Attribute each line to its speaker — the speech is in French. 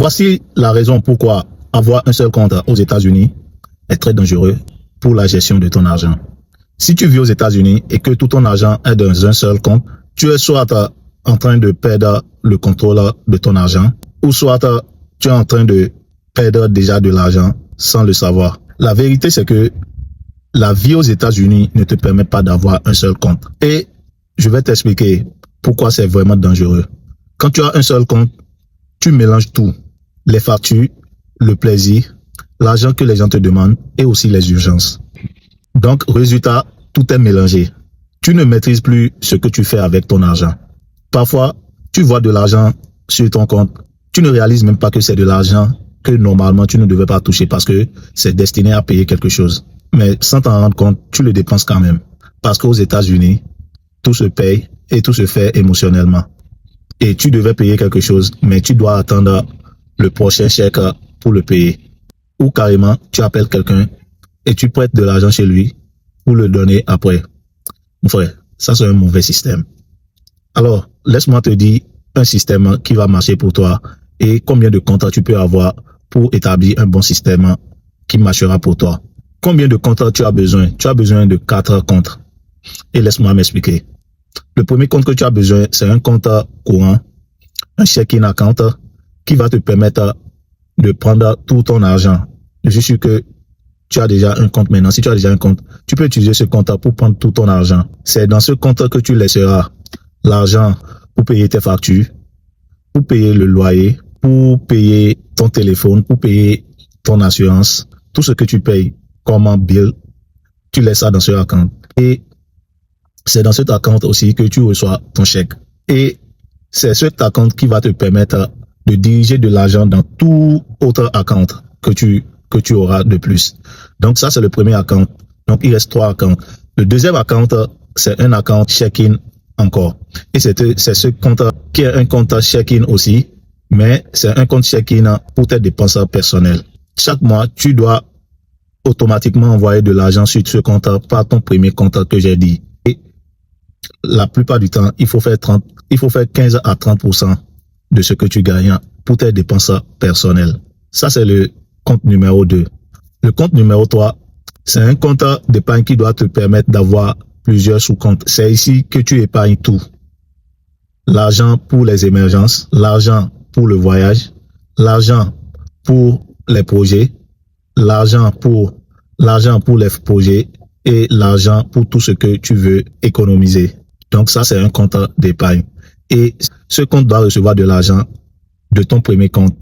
Speaker 1: Voici la raison pourquoi avoir un seul compte aux États-Unis est très dangereux pour la gestion de ton argent. Si tu vis aux États-Unis et que tout ton argent est dans un seul compte, tu es soit en train de perdre le contrôle de ton argent, ou soit tu es en train de perdre déjà de l'argent sans le savoir. La vérité, c'est que la vie aux États-Unis ne te permet pas d'avoir un seul compte. Et je vais t'expliquer pourquoi c'est vraiment dangereux. Quand tu as un seul compte, tu mélanges tout. Les factures, le plaisir, l'argent que les gens te demandent et aussi les urgences. Donc, résultat, tout est mélangé. Tu ne maîtrises plus ce que tu fais avec ton argent. Parfois, tu vois de l'argent sur ton compte. Tu ne réalises même pas que c'est de l'argent que normalement tu ne devais pas toucher parce que c'est destiné à payer quelque chose. Mais sans t'en rendre compte, tu le dépenses quand même. Parce qu'aux États-Unis, tout se paye et tout se fait émotionnellement. Et tu devais payer quelque chose, mais tu dois attendre le prochain chèque pour le payer. Ou carrément, tu appelles quelqu'un et tu prêtes de l'argent chez lui pour le donner après. Mon frère, ça c'est un mauvais système. Alors, laisse-moi te dire un système qui va marcher pour toi et combien de comptes tu peux avoir pour établir un bon système qui marchera pour toi. Combien de comptes tu as besoin? Tu as besoin de 4 comptes. Et laisse-moi m'expliquer. Le premier compte que tu as besoin, c'est un compte courant, un checking account qui va te permettre de prendre tout ton argent. Je suis sûr que tu as déjà un compte maintenant. Si tu as déjà un compte, tu peux utiliser ce compte pour prendre tout ton argent. C'est dans ce compte que tu laisseras l'argent pour payer tes factures, pour payer le loyer, pour payer ton téléphone, pour payer ton assurance, tout ce que tu payes comme un bill, tu laisses ça dans ce compte. Et c'est dans cet account aussi que tu reçois ton chèque. Et c'est cet account qui va te permettre de diriger de l'argent dans tout autre account que tu auras de plus. Donc ça, c'est le premier account. Donc il reste 3 accounts. Le deuxième account, c'est un account check-in encore. Et c'est ce compte qui est un compte check-in aussi, mais c'est un compte check-in pour tes dépenses personnelles. Chaque mois, tu dois automatiquement envoyer de l'argent sur ce compte par ton premier compte que j'ai dit. Et la plupart du temps, il faut faire 15 à 30% de ce que tu gagnes pour tes dépenses personnelles. Ça, c'est le compte numéro 2. Le compte numéro 3, c'est un compte d'épargne qui doit te permettre d'avoir plusieurs sous-comptes. C'est ici que tu épargnes tout. L'argent pour les émergences, l'argent pour le voyage, l'argent pour les projets, l'argent pour les projets et l'argent pour tout ce que tu veux économiser. Donc ça, c'est un compte d'épargne. Et ce compte doit recevoir de l'argent de ton premier compte